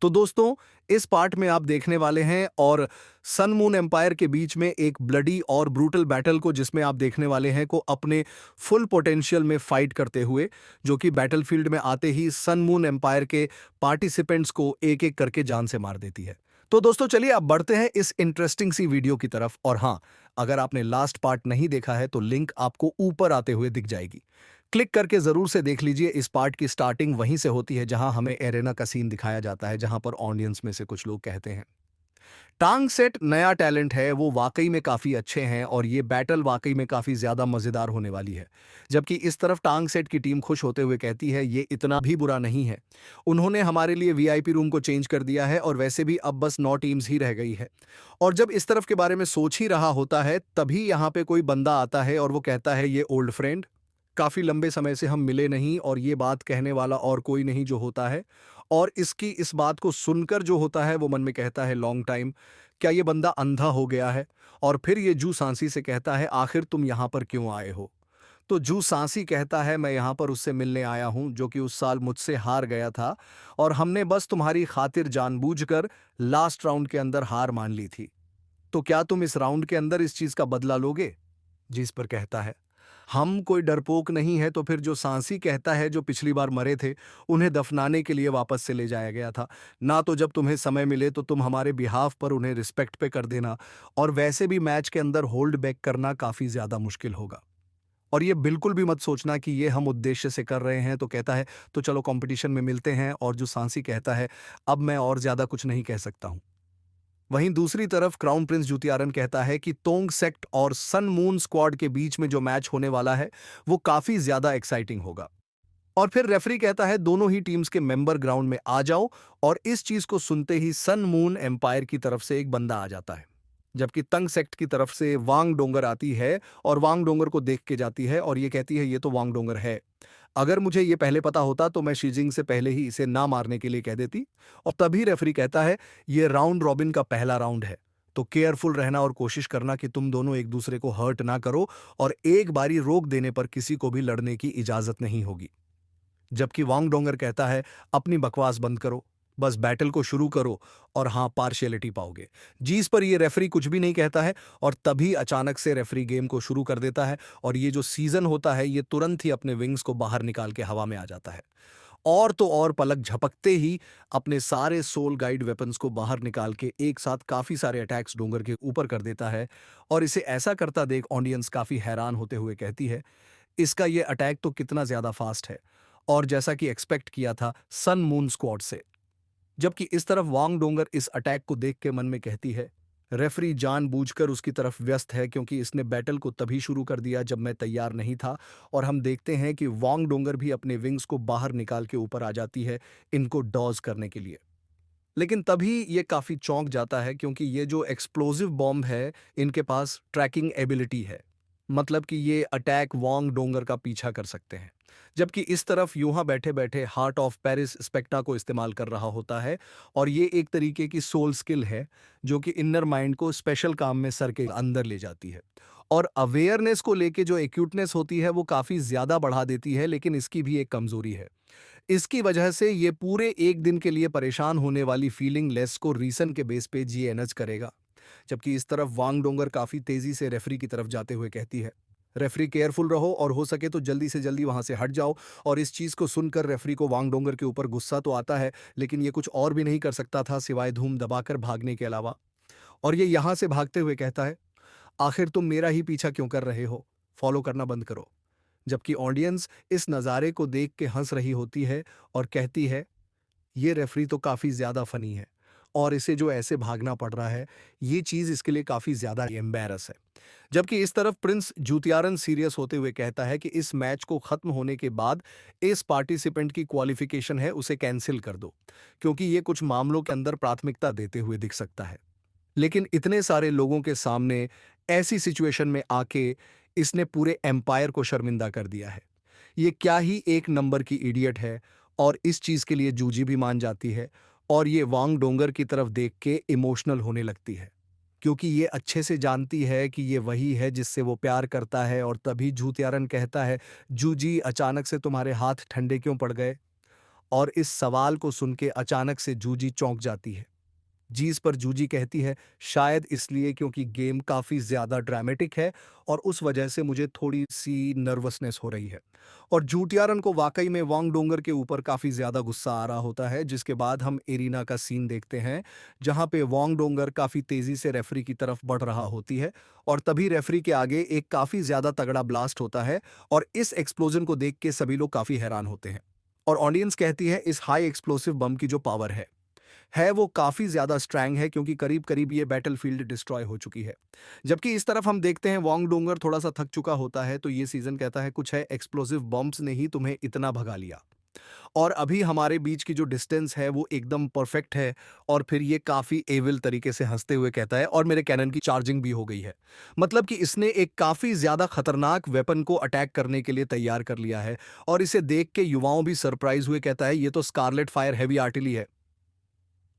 तो दोस्तों, इस पार्ट में आप देखने वाले हैं और सन मून एम्पायर के बीच में एक ब्लडी और ब्रूटल बैटल को जिसमें आप देखने वाले हैं को अपने फुल पोटेंशियल में फाइट करते हुए, जो कि बैटलफील्ड में आते ही सन मून एम्पायर के पार्टिसिपेंट्स को एक एक करके जान से मार देती है। तो दोस्तों चलिए अब बढ़ते हैं इस इंटरेस्टिंग सी वीडियो की तरफ। और हाँ, अगर आपने लास्ट पार्ट नहीं देखा है तो लिंक आपको ऊपर आते हुए दिख जाएगी। क्लिक करके जरूर से देख लीजिए। इस पार्ट की स्टार्टिंग वहीं से होती है जहां हमें एरेना का सीन दिखाया जाता है, जहां पर ऑडियंस में से कुछ लोग कहते हैं टांग सेट नया टैलेंट है, वो वाकई में काफी अच्छे हैं और ये बैटल वाकई में काफी ज्यादा मजेदार होने वाली है। जबकि इस तरफ टांग सेट की टीम खुश होते हुए कहती है ये इतना भी बुरा नहीं है, उन्होंने हमारे लिए वीआईपी रूम को चेंज कर दिया है और वैसे भी अब बस 9 टीम्स ही रह गई है। और जब इस तरफ के बारे में सोच ही रहा होता है तभी यहाँ पे कोई बंदा आता है और वो कहता है ये ओल्ड फ्रेंड, काफ़ी लंबे समय से हम मिले नहीं। और ये बात कहने वाला और कोई नहीं जो होता है, और इसकी इस बात को सुनकर जो होता है वो मन में कहता है लॉन्ग टाइम, क्या ये बंदा अंधा हो गया है। और फिर ये जू सांसी से कहता है आखिर तुम यहाँ पर क्यों आए हो। तो जू सांसी कहता है मैं यहाँ पर उससे मिलने आया हूँ जो कि उस साल मुझसे हार गया था, और हमने बस तुम्हारी खातिर जानबूझकर लास्ट राउंड के अंदर हार मान ली थी। तो क्या तुम इस राउंड के अंदर इस चीज़ का बदला लोगे। जिस पर कहता है हम कोई डरपोक नहीं है। तो फिर जो सांसी कहता है जो पिछली बार मरे थे उन्हें दफनाने के लिए वापस से ले जाया गया था ना, तो जब तुम्हें समय मिले तो तुम हमारे बिहाफ पर उन्हें रिस्पेक्ट पे कर देना, और वैसे भी मैच के अंदर होल्ड बैक करना काफ़ी ज़्यादा मुश्किल होगा। और ये बिल्कुल भी मत सोचना कि ये हम उद्देश्य से कर रहे हैं। तो कहता है तो चलो कंपटीशन में मिलते हैं। और जो सांसी कहता है अब मैं और ज़्यादा कुछ नहीं कह सकता हूँ। वहीं दूसरी तरफ क्राउन प्रिंस जुतियारन कहता है कि तोंग सेक्ट और सन मून स्क्वाड के बीच में जो मैच होने वाला है वो काफी ज्यादा एक्साइटिंग होगा। और फिर रेफरी कहता है दोनों ही टीम्स के मेंबर ग्राउंड में आ जाओ। और इस चीज को सुनते ही सन मून एम्पायर की तरफ से एक बंदा आ जाता है, जबकि तंग सेक्ट की तरफ से वांग डोंगर आती है और वांग डोंगर को देख के जाती है और ये कहती है ये तो वांग डोंगर है, अगर मुझे ये पहले पता होता तो मैं शीजिंग से पहले ही इसे ना मारने के लिए कह देती। और तभी रेफरी कहता है ये राउंड रॉबिन का पहला राउंड है, तो केयरफुल रहना और कोशिश करना कि तुम दोनों एक दूसरे को हर्ट ना करो, और एक बारी रोक देने पर किसी को भी लड़ने की इजाजत नहीं होगी। जबकि वांग डोंगर कहता है अपनी बकवास बंद करो, बस बैटल को शुरू करो और हाँ पार्शियलिटी पाओगे। जीस पर ये रेफरी कुछ भी नहीं कहता है, और तभी अचानक से रेफरी गेम को शुरू कर देता है और ये जो सीजन होता है ये तुरंत ही अपने विंग्स को बाहर निकाल के हवा में आ जाता है। और तो और पलक झपकते ही अपने सारे सोल गाइड वेपन्स को बाहर निकाल के एक साथ काफी सारे अटैक्स डोंगर के ऊपर कर देता है। और इसे ऐसा करता देख ऑडियंस काफी हैरान होते हुए कहती है इसका ये अटैक तो कितना ज्यादा फास्ट है, और जैसा कि एक्सपेक्ट किया था सन मून स्क्वाड से। जबकि इस तरफ वांग डोंगर इस अटैक को देख के मन में कहती है रेफरी जानबूझकर उसकी तरफ व्यस्त है क्योंकि इसने बैटल को तभी शुरू कर दिया जब मैं तैयार नहीं था। और हम देखते हैं कि वांग डोंगर भी अपने विंग्स को बाहर निकाल के ऊपर आ जाती है इनको डॉज करने के लिए। लेकिन तभी ये काफी चौंक जाता है क्योंकि ये जो एक्सप्लोसिव बॉम्ब है इनके पास ट्रैकिंग एबिलिटी है, मतलब कि ये अटैक वांग डोंगर का पीछा कर सकते हैं। जबकि इस तरफ यूहा बैठे बैठे हार्ट ऑफ पेरिस स्पेक्टा को इस्तेमाल कर रहा होता है, और ये एक तरीके की सोल स्किल है जो कि इनर माइंड को स्पेशल काम में सर के अंदर ले जाती है। और अवेयरनेस को लेके जो एक्यूटनेस होती है वो काफी ज्यादा बढ़ा देती है, लेकिन इसकी भी एक कमजोरी है। इसकी वजह से ये पूरे एक दिन के लिए परेशान होने वाली फीलिंग लेस को रीसन के बेस पे जी एनर्ज करेगा। जबकि इस तरफ वांग डोंगर काफी तेजी से रेफरी की तरफ जाते हुए कहती है रेफरी केयरफुल रहो और हो सके तो जल्दी से जल्दी वहां से हट जाओ। और इस चीज को सुनकर रेफरी को वांग डोंगर के ऊपर गुस्सा तो आता है, लेकिन ये कुछ और भी नहीं कर सकता था सिवाय धूम दबाकर भागने के अलावा। और ये यहां से भागते हुए कहता है आखिर तुम मेरा ही पीछा क्यों कर रहे हो, फॉलो करना बंद करो। जबकि ऑडियंस इस नज़ारे को देख के हंस रही होती है और कहती है ये रेफरी तो काफ़ी ज़्यादा फनी है, और इसे जो ऐसे भागना पड़ रहा है ये चीज़ इसके लिए काफ़ी ज़्यादा एम्बैरस है। जबकि इस तरफ प्रिंस जूतियारन सीरियस होते हुए कहता है कि इस मैच को ख़त्म होने के बाद इस पार्टिसिपेंट की क्वालिफिकेशन है उसे कैंसिल कर दो, क्योंकि ये कुछ मामलों के अंदर प्राथमिकता देते हुए दिख सकता है। लेकिन इतने सारे लोगों के सामने ऐसी सिचुएशन में आके इसने पूरे एम्पायर को शर्मिंदा कर दिया है। ये क्या ही एक नंबर की इडियट है, और इस चीज के लिए जूजी भी मान जाती है। और ये वांग डोंगर की तरफ देख के इमोशनल होने लगती है, क्योंकि ये अच्छे से जानती है कि ये वही है जिससे वो प्यार करता है। और तभी जूतियारन कहता है जूजी अचानक से तुम्हारे हाथ ठंडे क्यों पड़ गए। और इस सवाल को सुन के अचानक से जूजी चौंक जाती है। जिस पर जूजी कहती है, शायद इसलिए क्योंकि गेम काफ़ी ज़्यादा ड्रामेटिक है और उस वजह से मुझे थोड़ी-सी नर्वसनेस हो रही है। और जूटियारन को वाक़ई में वांग डोंगर के ऊपर काफ़ी ज़्यादा गुस्सा आ रहा होता है, जिसके बाद हम एरिना का सीन देखते हैं, जहाँ पे वांग डोंगर काफ़ी तेज़ी से रेफ़री की तरफ बढ़ रहा होती है और तभी रेफ़री के आगे एक काफ़ी ज़्यादा तगड़ा ब्लास्ट होता है और इस एक्सप्लोज़न को देख के सभी लोग काफ़ी हैरान होते हैं। और ऑडियंस कहती है इस हाई एक्सप्लोसिव बम की जो पावर है वो काफ़ी ज़्यादा स्ट्रैंग है क्योंकि करीब-करीब ये बैटलफ़ील्ड डिस्ट्रॉय हो चुकी है। जबकि इस तरफ हम देखते हैं वांग डोंगर थोड़ा-सा थक चुका होता है तो ये सीज़न कहता है कुछ है एक्सप्लोसिव बम्प्स ने ही तुम्हें इतना भगा लिया। और अभी हमारे बीच की जो डिस्टेंस है वो एकदम परफ़ेक्ट है और फिर ये काफ़ी एविल तरीके से हँसते हुए कहता है और मेरे कैनन की चार्जिंग भी हो गई है। मतलब कि इसने एक काफ़ी ज़्यादा खतरनाक वेपन को अटैक करने के लिए तैयार कर लिया है और इसे देख के युवाओं भी सरप्राइज़ हुए कहता है ये तो स्कारलेट फायर हेवी आर्टिलरी है।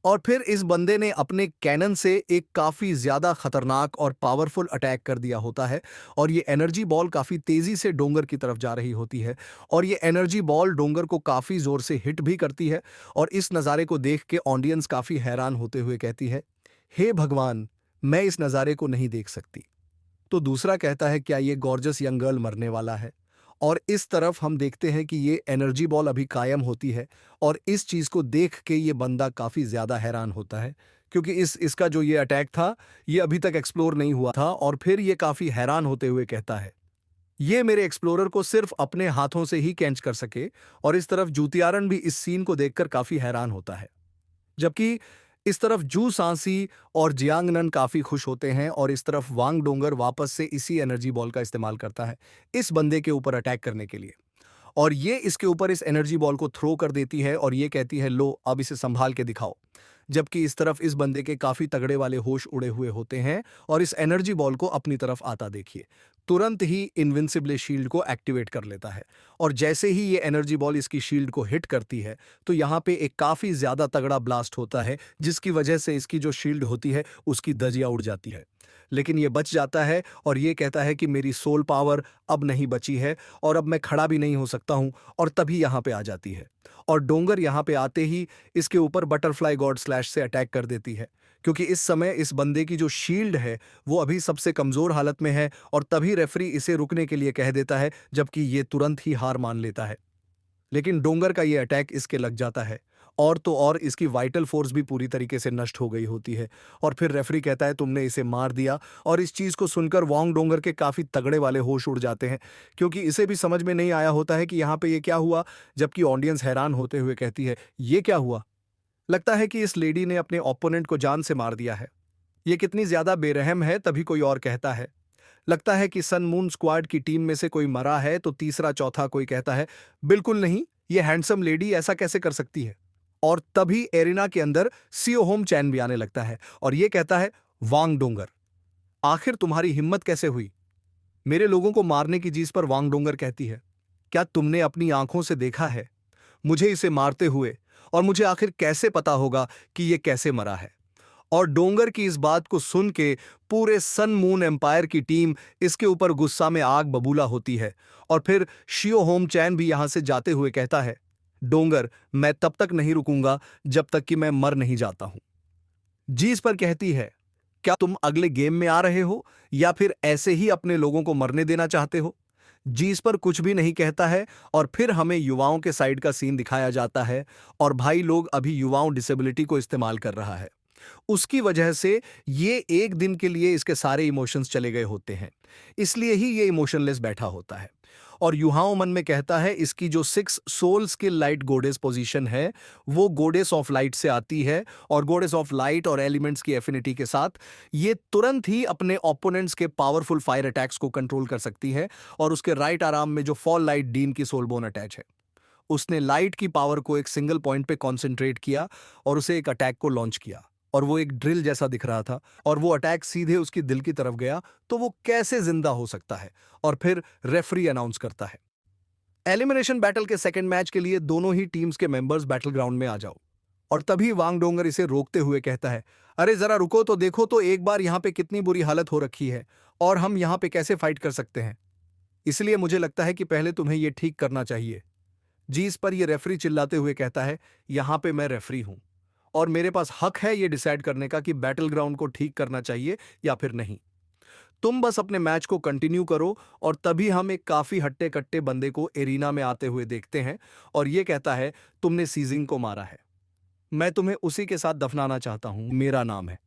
और फिर इस बंदे ने अपने कैनन से एक काफ़ी ज़्यादा खतरनाक और पावरफुल अटैक कर दिया होता है और ये एनर्जी बॉल काफ़ी तेज़ी से डोंगर की तरफ जा रही होती है और ये एनर्जी बॉल डोंगर को काफ़ी ज़ोर से हिट भी करती है और इस नज़ारे को देख के ऑडियंस काफ़ी हैरान होते हुए कहती है, हे भगवान, मैं इस नज़ारे को नहीं देख सकती। तो दूसरा कहता है क्या ये गॉर्जस यंग गर्ल मरने वाला है? और इस तरफ हम देखते हैं कि ये एनर्जी बॉल अभी कायम होती है और इस चीज़ को देख के ये बंदा काफ़ी ज़्यादा हैरान होता है क्योंकि इसका जो ये अटैक था, ये अभी तक एक्सप्लोर नहीं हुआ था और फिर ये काफ़ी हैरान होते हुए कहता है, ये मेरे एक्सप्लोरर को सिर्फ अपने हाथों से ही कैच कर सके और इस तरफ जूतियारन भी इस सीन को देखकर काफ़ी हैरान होता है। जबकि इस तरफ जू सांसी और जियांगनन काफ़ी खुश होते हैं और इस तरफ वांग डोंगर वापस से इसी एनर्जी बॉल का इस्तेमाल करता है इस बंदे के ऊपर अटैक करने के लिए और ये इसके ऊपर इस एनर्जी बॉल को थ्रो कर देती है और ये कहती है लो अब इसे संभाल के दिखाओ। जबकि इस तरफ इस बंदे के काफ़ी तगड़े वाले होश उड़े हुए होते हैं और इस एनर्जी बॉल को अपनी तरफ आता देखिए तुरंत ही इनविंसिबल शील्ड को एक्टिवेट कर लेता है और जैसे ही ये एनर्जी बॉल इसकी शील्ड को हिट करती है तो यहाँ पे एक काफ़ी ज़्यादा तगड़ा ब्लास्ट होता है जिसकी वजह से इसकी जो शील्ड होती है उसकी धज्जियाँ उड़ जाती है। लेकिन ये बच जाता है और ये कहता है कि मेरी सोल पावर अब नहीं बची है और अब मैं खड़ा भी नहीं हो सकता हूँ और तभी यहाँ पे आ जाती है और डोंगर यहाँ पे आते ही इसके ऊपर बटरफ्लाई गॉड स्लैश से अटैक कर देती है क्योंकि इस समय इस बंदे की जो शील्ड है वो अभी सबसे कमज़ोर हालत में है और तभी रेफरी इसे रुकने के लिए कह देता है जबकि ये तुरंत ही हार मान लेता है। लेकिन डोंगर का ये अटैक इसके लग जाता है और तो और इसकी वाइटल फोर्स भी पूरी तरीके से नष्ट हो गई होती है और फिर रेफरी कहता है तुमने इसे मार दिया और इस चीज़ को सुनकर वांग डोंगर के काफ़ी तगड़े वाले होश उड़ जाते हैं क्योंकि इसे भी समझ में नहीं आया होता है कि यहाँ पे ये क्या हुआ। जबकि ऑडियंस हैरान होते हुए कहती है ये क्या हुआ। लगता है कि इस लेडी ने अपने ओपोनेंट को जान से मार दिया है। ये कितनी ज़्यादा बेरहम है। तभी कोई और कहता है लगता है कि सन मून स्क्वाड की टीम में से कोई मरा है तो तीसरा चौथा कोई कहता है बिल्कुल नहीं, ये हैंडसम लेडी ऐसा कैसे कर सकती है। और तभी एरिना के अंदर सीओ होम चैन भी आने लगता है और ये कहता है वांग डोंगर, आखिर तुम्हारी हिम्मत कैसे हुई मेरे लोगों को मारने की। चीज पर वांग डोंगर कहती है क्या तुमने अपनी आंखों से देखा है मुझे इसे मारते हुए और मुझे आखिर कैसे पता होगा कि ये कैसे मरा है। और डोंगर की इस बात को सुन के पूरे सन मून एम्पायर की टीम इसके ऊपर गुस्सा में आग बबूला होती है और फिर शियो होम चैन भी यहां से जाते हुए कहता है डोंगर मैं तब तक नहीं रुकूंगा जब तक कि मैं मर नहीं जाता हूं। जीस पर कहती है क्या तुम अगले गेम में आ रहे हो या फिर ऐसे ही अपने लोगों को मरने देना चाहते हो। जीस पर कुछ भी नहीं कहता है और फिर हमें युवाओं के साइड का सीन दिखाया जाता है और भाई लोग अभी युवाओं डिसेबिलिटी को इस्तेमाल कर रहा है। उसकी वजह से ये एक दिन के लिए इसके सारे इमोशंस चले गए होते हैं, इसलिए ही ये इमोशनलेस बैठा होता है। और युहाओं मन में कहता है इसकी जो 6 soul skill light goddess position है वो गोडेस ऑफ लाइट से आती है और गोडेस ऑफ लाइट और एलिमेंट्स की एफिनिटी के साथ ये तुरंत ही अपने ओपोनेंट्स के पावरफुल फायर अटैक्स को कंट्रोल कर सकती है। और उसके राइट आर्म में जो फॉल लाइट डीन की सोलबोन अटैच है, उसने लाइट की पावर को एक सिंगल पॉइंट पे कॉन्सेंट्रेट किया और उसे एक अटैक को लॉन्च किया और वो एक ड्रिल जैसा दिख रहा था और वो अटैक सीधे उसकी दिल की तरफ गया तो वो कैसे जिंदा हो सकता है। और फिर रेफरी अनाउंस करता है एलिमिनेशन बैटल के सेकंड मैच के लिए दोनों ही टीम्स के मेंबर्स बैटल ग्राउंड में आ जाओ। और तभी वांग डोंगर इसे रोकते हुए कहता है अरे जरा रुको तो देखो तो एक बार यहाँ पे कितनी बुरी हालत हो रखी है और हम यहाँ पे कैसे फाइट कर सकते हैं। इसलिए मुझे लगता है कि पहले तुम्हें ये ठीक करना चाहिए। जी इस पर ये रेफरी चिल्लाते हुए कहता है, यहाँ पे मैं रेफरी हूँ और मेरे पास हक है ये डिसाइड करने का कि बैटल ग्राउंड को ठीक करना चाहिए या फिर नहीं। तुम बस अपने मैच को कंटिन्यू करो। और तभी हम एक काफी हट्टे कट्टे बंदे को एरिना में आते हुए देखते हैं और ये कहता है, तुमने सीजिंग को मारा है, मैं तुम्हें उसी के साथ दफनाना चाहता हूं, मेरा नाम है।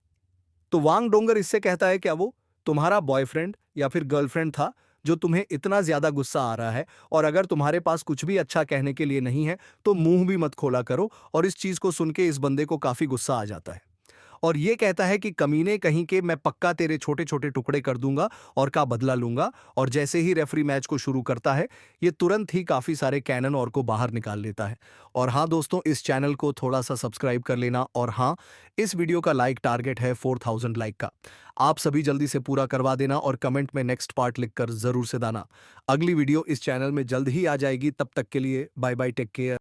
तो वांग डोंगर इससे कहता है, क्या वो तुम्हारा बॉयफ्रेंड या फिर गर्लफ्रेंड था जो तुम्हें इतना ज्यादा गुस्सा आ रहा है? और अगर तुम्हारे पास कुछ भी अच्छा कहने के लिए नहीं है तो मुंह भी मत खोला करो। और इस चीज को सुन के इस बंदे को काफी गुस्सा आ जाता है और ये कहता है कि कमीने कहीं के, मैं पक्का तेरे छोटे छोटे टुकड़े कर दूंगा और का बदला लूंगा। और जैसे ही रेफरी मैच को शुरू करता है ये तुरंत ही काफी सारे कैनन और को बाहर निकाल लेता है। और हाँ दोस्तों, इस चैनल को थोड़ा सा सब्सक्राइब कर लेना। और हाँ, इस वीडियो का लाइक टारगेट है 4000 लाइक का, आप सभी जल्दी से पूरा करवा देना और कमेंट में नेक्स्ट पार्ट लिखकर जरूर से दाना। अगली वीडियो इस चैनल में जल्द ही आ जाएगी, तब तक के लिए बाय बाय, टेक केयर।